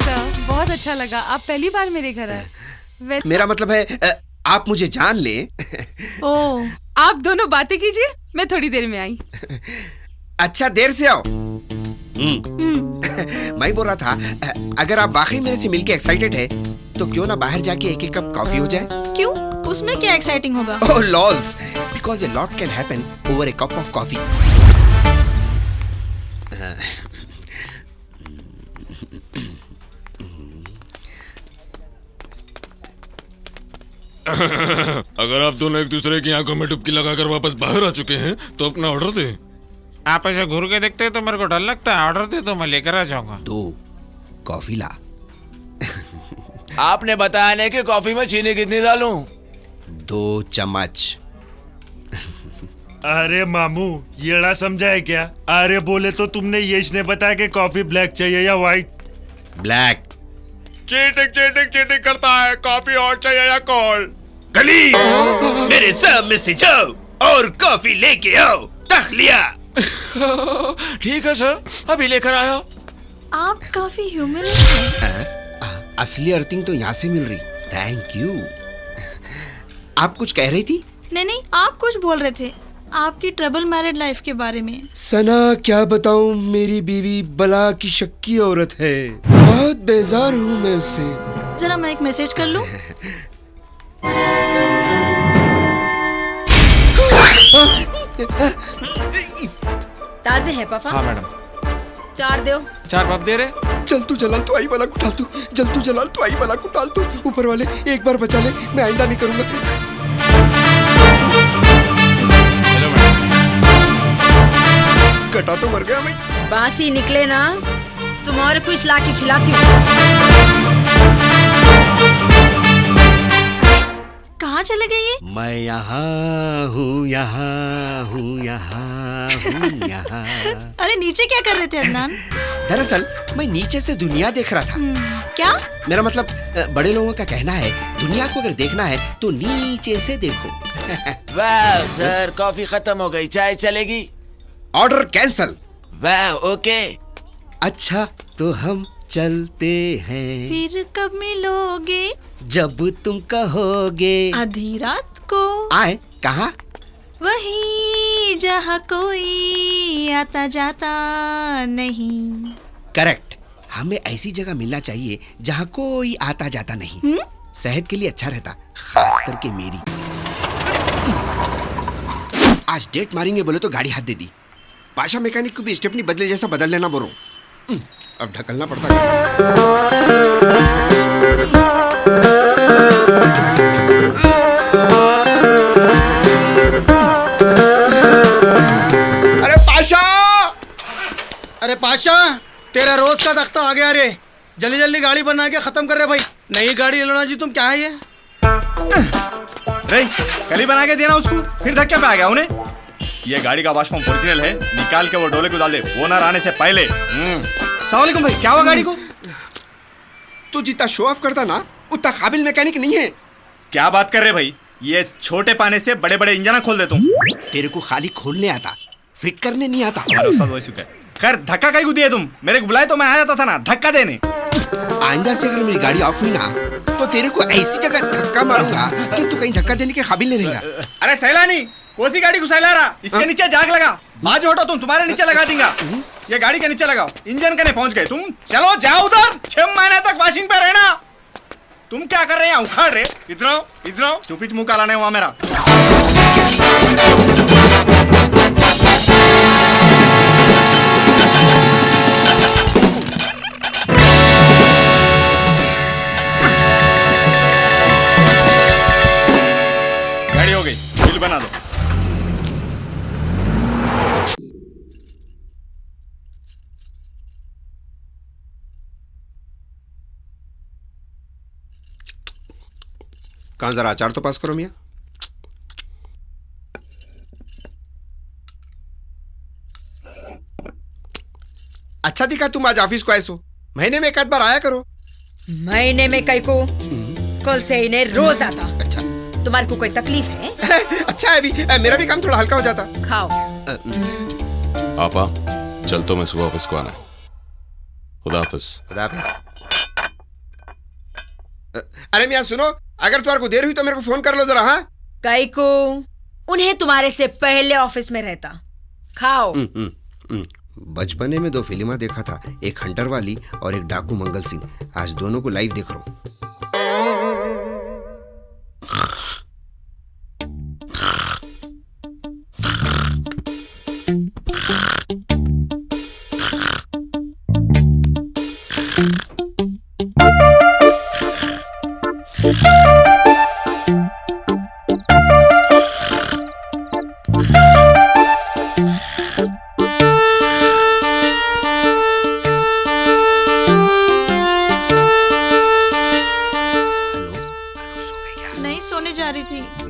Speaker 1: सर, बहुत अच्छा लगा, आप पहली बार मेरे घर आए।
Speaker 2: मेरा मतलब है आप मुझे जान ले।
Speaker 1: ओह, आप दोनों बातें कीजिए, मैं थोड़ी देर में आई।
Speaker 2: अच्छा, देर से आओ। मैं बोल रहा था, अगर आप वाकई मेरे से मिलके एक्साइटेड है तो क्यों ना बाहर जाके एक एक कप कॉफी हो जाए?
Speaker 12: क्यों? उसमें क्या एक्साइटिंग होगा?
Speaker 2: Oh lols, because a lot can happen over a cup of coffee.
Speaker 4: अगर आप दोनों एक दूसरे की आंखों में डुबकी लगाकर वापस बाहर आ चुके हैं तो अपना ऑर्डर दे।
Speaker 14: आप ऐसे घूर के देखते हैं तो मेरे को डर लगता है। ऑर्डर दे तो मैं लेकर आ जाऊंगा।
Speaker 2: 2 कॉफी ला।
Speaker 14: आपने बताया नहीं कि कॉफी में चीनी कितनी डालूं?
Speaker 2: 2 चम्मच।
Speaker 4: अरे मामू, येड़ा समझा है क्या? अरे बोले तो तुमने यश ने बताया कि कॉफी ब्लैक चाहिए या white?
Speaker 2: Black.
Speaker 7: Cheating cheating cheating करता है। कॉफी और चाहिए या कोल्ड?
Speaker 4: कलीग, मेरे सामने से जाओ और कॉफी लेके आओ। तखलिया।
Speaker 7: ठीक है सर, अभी लेकर आया।
Speaker 12: आप काफी ह्यूमरस हैं।
Speaker 2: असली अर्थिंग तो यहाँ से मिल रही। Thank you. आप कुछ कह रही थी?
Speaker 12: नहीं, आप कुछ बोल रहे थे, आपकी ट्रबल मैरिड लाइफ के बारे में।
Speaker 2: सना, क्या बताऊं, मेरी बीवी बला की शक्की औरत है। बहुत बेजार हूँ मैं उससे।
Speaker 12: जरा मैं एक मैसेज कर लूं?
Speaker 10: ताजे है पापा?
Speaker 8: हाँ मैडम।
Speaker 10: 4 दो।
Speaker 8: 4 पप दे रहे।
Speaker 2: चल तू जलाल तो आई वाला को डाल तू, जल तू जलाल तो आई वाला को डाल तू। ऊपर वाले एक बार बचा ले, मैं आइंदा नहीं करूंगा। कटा तो मर गया मैं।
Speaker 10: बासी निकले ना, तुम्हारे कुछ लाके खिलाती हूँ।
Speaker 12: कहाँ चले गए ये?
Speaker 2: मैं यहाँ हूँ, यहाँ हूँ, यहाँ हूँ, यहाँ।
Speaker 12: अरे नीचे क्या कर रहे थे अदनान?
Speaker 2: दरअसल मैं नीचे से दुनिया देख रहा था।
Speaker 12: क्या?
Speaker 2: मेरा मतलब बड़े लोगों का कहना है, दुनिया को अगर देखना है तो नीचे से देखो।
Speaker 15: वाह सर, कॉफी खत्म हो गई, चाय चलेगी?
Speaker 2: Order cancel.
Speaker 15: वाह, ओके।
Speaker 2: अच्छा तो हम चलते हैं।
Speaker 12: फिर कब मिलोगे?
Speaker 2: जब तुम कहोगे।
Speaker 12: आधी रात को।
Speaker 2: आए कहाँ?
Speaker 12: वही जहाँ कोई आता जाता नहीं।
Speaker 2: करेक्ट। हमें ऐसी जगह मिलना चाहिए जहाँ कोई आता जाता नहीं। सेहत के लिए अच्छा रहता, खास करके मेरी। आज डेट मारेंगे बोले तो गाड़ी हाथ दे दी। पाशा मैकेनिक को भी स्टेपनी बदले जैसा बदल लेना बोलो। अब ढकलना पड़ता है।
Speaker 13: अरे पाशा, अरे पाशा, तेरा रोज का तख्ता आ गया रे। जल्दी जल्दी गाड़ी बना के खत्म कर रहे भाई। नई गाड़ी ले लो जी, तुम क्या है ये?
Speaker 16: रे, कल ही बना के देना उसको, फिर धक्के पे आ गया उन्हें। ये गाड़ी का वॉश पंप ओरिजिनल है, निकाल के वो डोले को डाल दे, ओनर आने से पहले।
Speaker 13: सलामुअलैकुम भाई, क्या हुआ गाड़ी को?
Speaker 2: तू जितना शो ऑफ करता ना, उतना काबिल मैकेनिक नहीं है।
Speaker 16: क्या बात कर रहे भाई, ये छोटे पाने से बड़े बड़े इंजन खोल दे तुम।
Speaker 2: तेरे को खाली खोलने आता, फिट करने नहीं आता।
Speaker 16: खैर धक्का कहीं को दिए तुम, मेरे को बुलाए तो मैं आ जाता था ना धक्का देने।
Speaker 2: आइंदा से अगर मेरी गाड़ी ऑफ हुई ना, तो तेरे को ऐसी जगह धक्का मारूंगा कि तू कहीं धक्का देने के काबिल नहीं रहेगा।
Speaker 16: अरे सैलानी, कोसी गाड़ी को सैला रहा, इसके नीचे जाग लगा। बाज हटो तुम, तुम्हारे नीचे लगा दूंगा। ये गाड़ी के नीचे लगाओ। इंजन कने पहुंच गए तुम, चलो जाओ उधर। 6 महीने तक वॉशिंग पे रहना। तुम क्या कर रहे हैं, उखाड़ रहे? इधर आओ, इधर आओ। चुपी मुंह का लाने हुआ मेरा। गाड़ी हो गई, बिल बना दो।
Speaker 2: कहाँ, जरा अचार तो पास करो मियाँ। अच्छा दिखा तुम आज ऑफिस को ऐसो। महीने में एक आध बार आया करो।
Speaker 10: महीने में कई को, कल से इन्हें रोज आता।
Speaker 2: अच्छा,
Speaker 10: तुम्हारे को कोई तकलीफ है?
Speaker 2: अच्छा है अभी, मेरा भी काम थोड़ा हल्का हो जाता।
Speaker 10: खाओ।
Speaker 9: आपा चल, तो मैं सुबह ऑफिस को आना है। खुदा हाफिज।
Speaker 2: खुदा हाफिज। अरे मियाँ सुनो, अगर तुम्हारे को देर हुई तो मेरे को फोन कर लो जरा। हाँ,
Speaker 10: कई को उन्हें तुम्हारे से पहले ऑफिस में रहता। खाओ।
Speaker 2: बचपने में 2 फिल्में देखा था, एक हंटर वाली और एक डाकू मंगल सिंह। आज दोनों को लाइव देख रहा हूँ।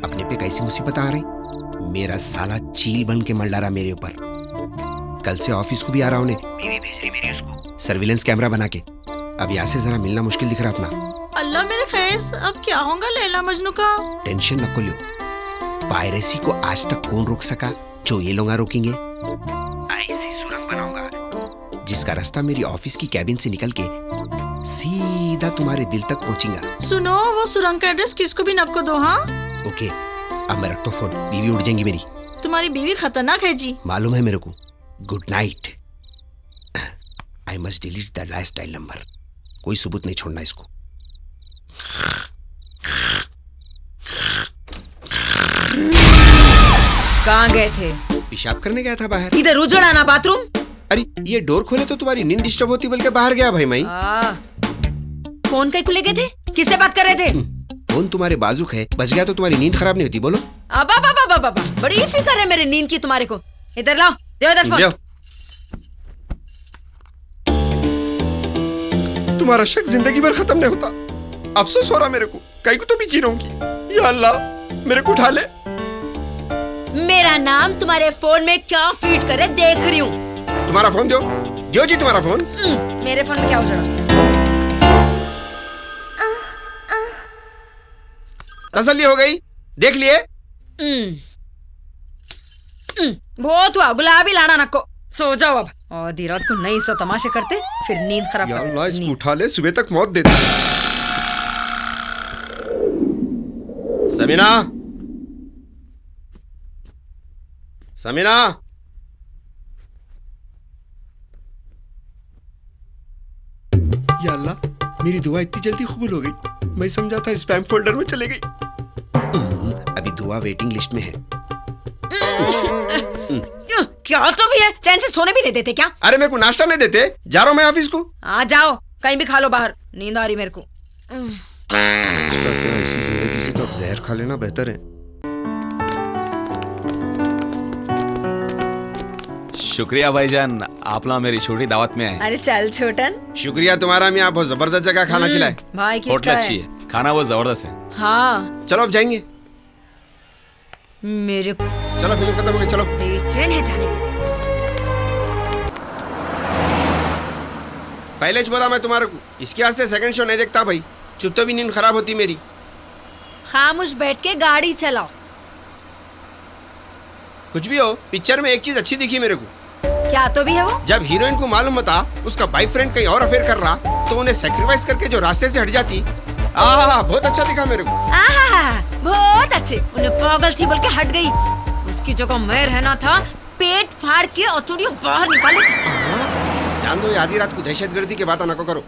Speaker 2: अपने पे कैसी मुसीबत आ रही। मेरा साला चील बन के मंडा रहा मेरे ऊपर। कल से ऑफिस को भी आ रहा हूँ, बीवी भेज रही मेरी उसको सर्विलेंस कैमरा बना के। अब यहाँ से जरा मिलना मुश्किल दिख रहा अपना।
Speaker 12: अल्लाह मेरे खैस, अब क्या होगा लैला मजनू का?
Speaker 2: टेंशन नको लो। पायरेसी को आज तक कौन रोक सका जो ये लोग रोकेंगे? ऐसी सुरंग बनाऊंगा जिसका रास्ता मेरी ऑफिस की कैबिन से निकल के सीधा तुम्हारे दिल तक पहुंचेगा।
Speaker 12: सुनो, वो सुरंग का एड्रेस किसको भी नको दो। हाँ
Speaker 2: ओके, अब मैं रखता हूँ फोन, बीवी उड़ जाएंगी मेरी।
Speaker 12: तुम्हारी बीवी खतरनाक है जी।
Speaker 2: मालूम है मेरे को। Good night. I must delete the last dial number. कोई सबूत नहीं छोड़ना इसको।
Speaker 10: कहाँ गए थे?
Speaker 2: पेशाब करने गया था बाहर।
Speaker 10: इधर उजड़ा ना बाथरूम।
Speaker 2: अरे ये डोर खोले तो तुम्हारी नींद डिस्टर्ब होती, बल्कि बाहर गया भाई मैं।
Speaker 10: फोन कहीं खुले गए थे? किससे बात कर रहे थे?
Speaker 2: फोन तुम्हारे बाजुक है, बच गया तो तुम्हारी नींद खराब नहीं होती। बोलो।
Speaker 10: अबा बाबा बाबा बाबा, बड़ी फिक्र है मेरी नींद की तुम्हारे को। इधर लाओ, दे इधर फोन।
Speaker 2: तुम्हारा शक जिंदगी भर खत्म नहीं होता। अफसोस हो रहा मेरे को, कहीं को तो भी जी रहूंगी। या अल्लाह मेरे को उठा ले।
Speaker 10: मेरा नाम तुम्हारे फोन में क्या फीड करे देख रही हूँ।
Speaker 2: तुम्हारा फोन दो जी, तुम्हारा फोन।
Speaker 10: मेरे फोन में क्या उजड़ा?
Speaker 2: तसल्ली हो गई? देख लिए?
Speaker 10: बहुत हुआ, गुलाबी लाना नको। सो जाओ अब। आधी रात को नहीं सो तमाशे करते, फिर नींद खराब
Speaker 2: या
Speaker 10: कर।
Speaker 2: अल्लाह इसको उठा ले, सुबह तक मौत दे दे। समीना, समीना, या अल्लाह मेरी दुआ इतनी जल्दी कबूल हो गई। मैं समझा था स्पैम फोल्डर में चले गई। अभी दुआ वेटिंग लिस्ट में है।
Speaker 10: क्या तो भी है, चैन से सोने भी नहीं देते क्या?
Speaker 2: अरे मेरे को नाश्ता नहीं देते, जा रहा हूँ मैं ऑफिस को।
Speaker 10: आ जाओ, कहीं भी खा लो बाहर, नींद आ रही मेरे को।
Speaker 2: ऐसी जिंदगी से तो अब जहर खा लेना बेहतर है।
Speaker 7: शुक्रिया भाईजान, आप लोग मेरी छोटी दावत में आए।
Speaker 10: अरे चल छोटन।
Speaker 2: शुक्रिया तुम्हारा, मैं आप बहुत जबरदस्त जगह खाना खिलाए।
Speaker 10: भाई किसका
Speaker 7: होटल
Speaker 10: है?
Speaker 7: अच्छी है, खाना बहुत जबरदस्त है।
Speaker 10: हाँ
Speaker 2: चलो अब जाएंगे।
Speaker 10: मेरे को
Speaker 2: चलो फिल्म खत्म हो गई, चलो।
Speaker 10: बेचैन है जाने को।
Speaker 2: पहले बोला मैं तुम्हारे को, इसके वास्ते सेकंड शो नहीं देखता भाई। चुप तो भी नींद खराब होती मेरी।
Speaker 10: खामोश बैठ के गाड़ी चलाओ।
Speaker 2: कुछ भी हो, पिक्चर में एक चीज अच्छी दिखी मेरे को।
Speaker 10: क्या तो भी है वो?
Speaker 2: जब हीरोइन को मालूम था उसका बॉयफ्रेंड कहीं और अफेयर कर रहा, तो उन्हें सैक्रिफाइस करके जो रास्ते से हट जाती। बहुत अच्छा दिखा मेरे को।
Speaker 10: बहुत अच्छे। उन्हें पागल थी बोल के हट गई। उसकी जगह मैं रहना था, पेट फाड़ के औचुड़ियों बाहर निकाले।
Speaker 2: जान दो, आधी रात को दहशतगर्दी की बात ना करो।